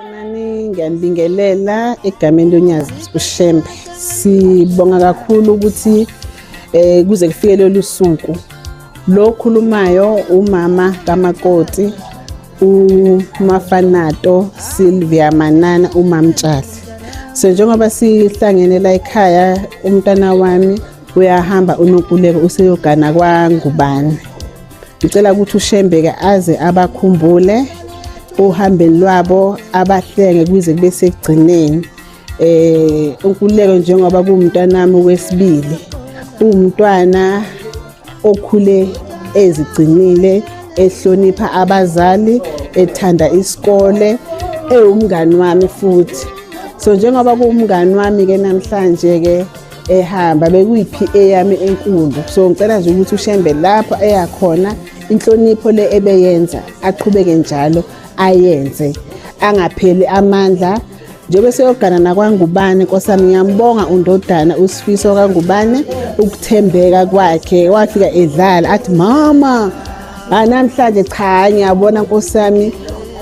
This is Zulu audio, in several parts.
Sanibonani, ngiyanibingelela egameni loNyazi uShembe. Sibonga kakhulu ukuthi kuze kufike lolu suku. Lo khulumayo umama kaMakoti, uMafanato Sylvia Manana uMamtshali. So njengoba sihlangene la ekhaya, umntana wami uyahamba uNonkululeko useyogana kwaNgubane. Ngicela ukuthi uShembe ke aze abakhumbule uhambeni lwabo abahlenge kuze kube sekugcineni. uNkululeko njengoba kuwumntanami wesibili, umntwana okhule ezigcinile, ehlonipha abazali, ethanda isikole, ewumngani wami futhi. So njengoba kuwumngani wami ke namhlanje ke ehamba bekuyi-PA yami enkulu. So ngicela nje ukuthi uShembe lapho eyakhona inhlonipho le ebeyenza aqhubeke njalo ayenze, angapheli amandla. Njengoba seyogana nakwaNgubane, Nkosami ngiyambonga uNdodana uSifiso kaNgubane ukuthembeka kwakhe. Wafika edlala athi mama, namhlanje cha ngiyabona Nkosami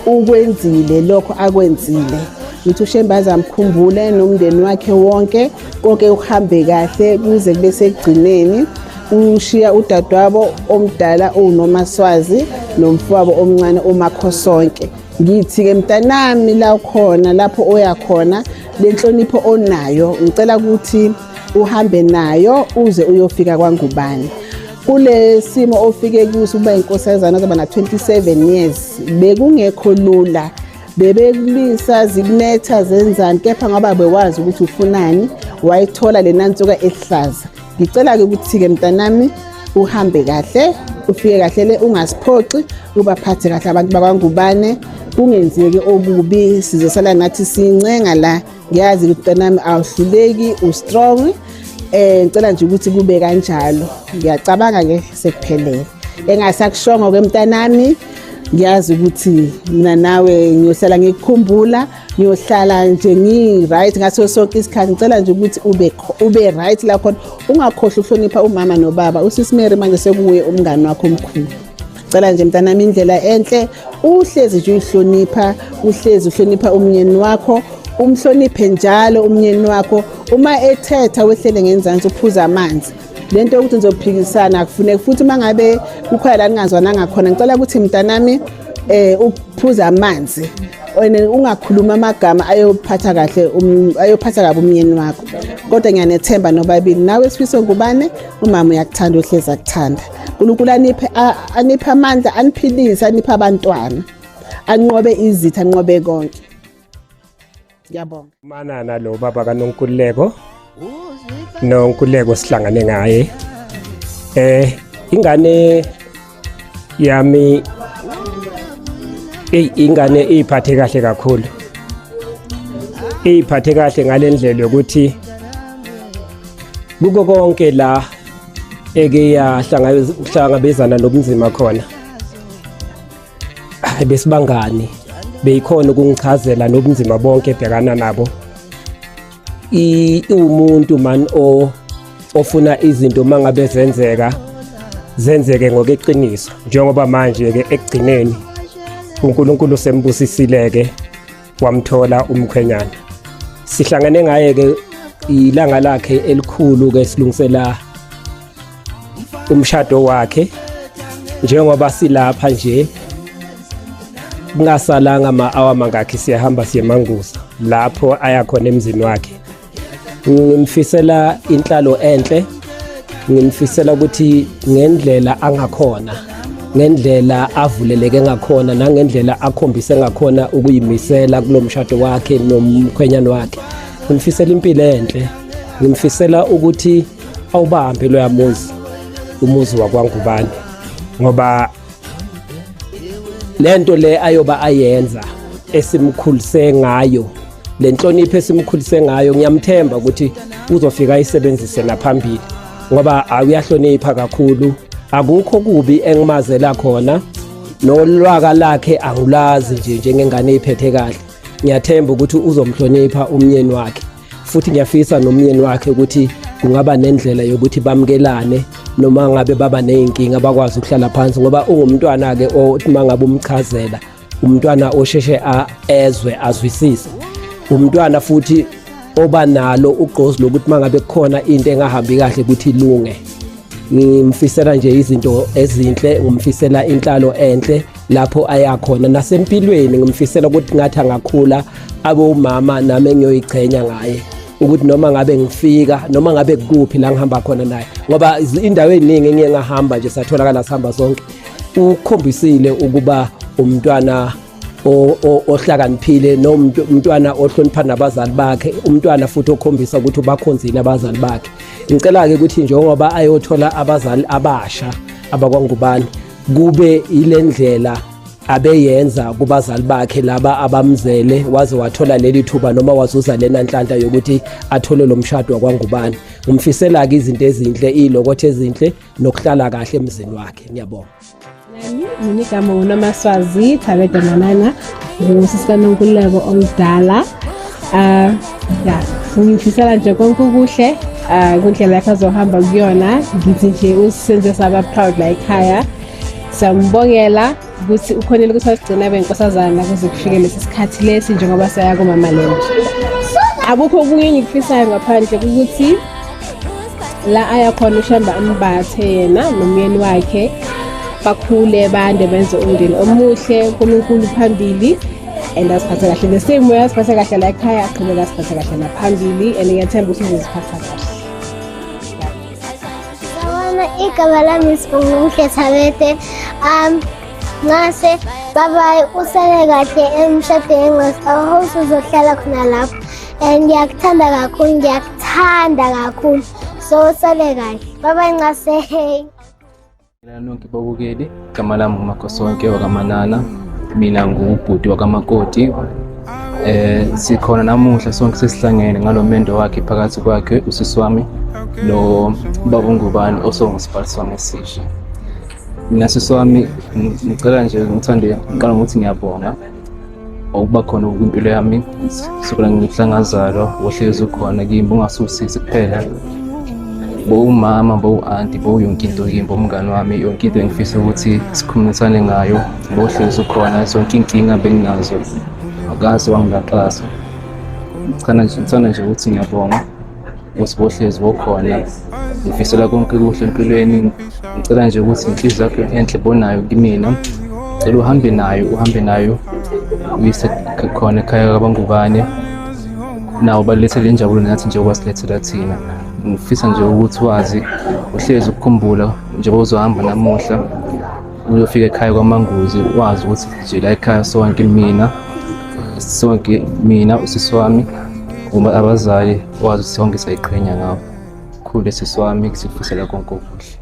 ukwenzile lokho akwenzile. Ngithi uShembe azamkhumbule nomndeni wakhe wonke, konke ukuhambe kahle kuze kube sekugcineni. Ushiya udadewabo omdala uNomaswazi nomfowabo omncane uMakhosonke. Ngithi-ke mntanami la khona lapho oya khona, le nhlonipho onayo ngicela ukuthi uhambe nayo uze uyofika kwaNgubane. Kule simo ofike kuso uba inkosazana zaba na 27 years bekungekho lula, bebekulisa zikunetha zenzani, kepha ngoba bekwazi ukuthi ufunani wayithola le nansuka ehlaza. Ngicela-ke ukuthi-ke mntanami uhambe kahle, ufike kahle le, ungasiphoxi, ubaphathe kahle abantu bakwaNgubane, kungenzeki okubi, sizosala nathi sincenga la. Ngiyazi ukuthi mntanami awuhluleki, u-strong. Ngicela nje ukuthi kube kanjalo. Ngiyacabanga-ke sekuphelele. Engasakushongo-ke mntanami, ngiyazi ukuthi mina nawe ngiyohlala ngikukhumbula, ngiyohlala nje ngi-right ngaso sonke isikhathi. Ngicela nje ukuthi ube right la khona, ungakhohlwa uhlonipha umama nobaba. USisi Mary manje sekuye umngani wakho omkhulu. Ngicela nje mntanami indlela enhle, uhlezi nje uyihlonipha, uhlezi uhlonipha umnyeni wakho, umhloniphe njalo umnyeni wakho. Uma ethetha wehlele ngenzansi uphuza amanzi. Lento ukuthi nizophikisana akufuneki, futhi mangabe kukhona la ningazwananga khona, ngicela ukuthi mntanami uphuza amanzi. Ungakhuluma amagama ayophatha kahle ayophatha kabi umnyeni wakho. Kodwa ngiyanethemba nobabili, nawe Sifiso Ngubane umama uyakuthanda, uhlezi akuthanda. uNkulunkulu aniphe amandla, aniphilise, aniphe abantwana, anqobe izitha, anqobe konke. Ngiyabonga. Manana lo baba kaNonkululeko, noNkululeko sihlangane ngaye. Ingane yami ingane iphathe kahle kakhulu. Iphathe kahle ngalendlela ukuthi kuko konke la eke yahlangabezana nobunzima khona, besibangani beyikhona ukungichazela nobunzima bonke ebhekana nabo. Umuntu man ofuna izinto mangabe zenzeke ngokeqiniso, njengoba manje ke ekugcineni uNkulunkulu sembusisile-ke wamthola umkhwenyana. Sihlangane ngaye ke ilanga lakhe elikhulu ke silungisela umshado wakhe. Njengoba silapha nje kungasalanga ama-hour mangakhi siyahamba siyemanguza lapho ayakhona emzini wakhe. Ngimfisela inhlalo enhle, ngimfisela ukuthi ngendlela angakhona, ngendlela avuleleke ngakhona, nangendlela akhombise ngakhona ukuyimisela kulo mshado wakhe nomkhwenyana wakhe. Ngimfisela impilo enhle, ngimfisela ukuthi awubambe lo yamuzi, umuzi wakwaNgubane, ngoba lento le ayoba ayenza esimkhulise ngayo, le nhlonipho esimkhulise ngayo, ngiyamthemba ukuthi uzofika ayisebenzise naphambili, ngoba uyahlonipha kakhulu. Akukho kubi engimazela khona, nolwaka lakhe angulazi nje njengengane iphethe kahle. Ngiyathemba ukuthi uzomhlonipha umnyeni wakhe, futhi ngiyafisa nomnyeni wakhe ukuthi kungaba nendlela yokuthi bamkelane noma ngabe baba nezinkinga bakwazi ukuhlala phansi, ngoba ungumntwana ke othi mangabe umchazela umntwana osheshe ezwe azwisise, umntwana futhi oba nalo ugqozi lokuthi mangabe kukhona into engahambi kahle ukuthi ilunge. Ngimfisela nje izinto ezinhle, ngimfisela inhlalo enhle lapho ayakhona, nasempilweni ngimfisela ukuthi ngathi angakhula abe umama nami engiyoyichenya ngaye, ukuthi noma ngabe ngifika noma ngabe kuphi la ngihamba khona naye, ngoba indawo eziningi engiye ngahamba nje satholakala sihamba sonke, ukhombisile ukuba umntwana ohlakaniphile nomntwana ohlonipha nabazali bakhe, umntwana futhi okhombisa ukuthi ubakhonzile abazali bakhe. Ngicela-ke ukuthi njengoba ayothola abazali abasha abakwaNgubane, kube ile ndlela abeyenza kubazali bakhe laba abamzele, waze wathola leli thuba noma wazuza lena nhlanhla yokuthi athole lo mshado wakwaNgubane. Ngimfisela-ke izinto ezinhle, iy'lokotho ezinhle nokuhlala kahle emzini wakhe. Ngiyabonga. Mina igama nguNomaswazi Thabeda Manana, ngusisi kaNonkululeko omdala. Ngifisela nje konke okuhle kundlela yakhe azohamba kuyona. Ngithi nje usenze saba proud la ekhaya. Siyambongela ukuthi ukhonile ukuthi asigcina benkosazana kuze kufike lesi sikhathi lesi njengoba saya kuMama Lend. Akukho okunye engikufisayo ngaphandle ukuthi la ayakhona ushamba ambathe yena nomyeni wakhe, bakhule bande benze umndeni omuhle, uNkulunkulu phambili, and asiphathe kahle the same way asiphathe kahle la ekhaya, aqhubeka asiphathe kahle naphambili, and ngiyathemba ukuthi uzosiphatha kahle. Igama lami Sibonguhle Thabete. Ngase baba usale kahle emshadweni, ahouse uzohlala khona lapho, and ngiyakuthanda kakhulu, so usale kahle baba. Ngase hey nonke babukeli, igama lami uMakhosonke wakaManana, mina ngubhuti wakamakoti. Sikhona namuhla sonke sesihlangene ngalo mendo wakhe, phakathi kwakhe usisi wami no baba uNgubane osongusiphathi wami esisha. Mina sisi wami ngicela nje ngiqala ngokuthi ngiyabonga ukuba khona kwimpilo yami, sukela ngihlangazalwa wohlezi ukhona kimi, ungasusisi kuphela, umama, auntie, yonke into kimi, umngani wami, yonke into engifisa ukuthi sikhulumisane ngayo, wohlezi ukhona, zonke inkinga benginazo akaze wangilaxasa. Ngicela nje ukuthi ngiyabonga ukuthi bohlezi wokhona, ngifisela konke kuhle empilweni. Ngicela nje ukuthi inhliziyo yakho enhle bonayo kimina, ngicela uhambe nayo uyise khona ekhaya kaBangubane, nawo balethele injabulo nathi njengoba silethela thina. Ngifisa nje ukuthi wazi uhlezi ukukhumbula njengoba uzohamba namuhla uyofika ekhaya kwaManguzi, wazi ukuthi nje la ekhaya sonke mina usisi wami uma abazali, wazi sonke sayiqhenya ngabo. Khule sisi wami, sikufisela konke okuhle.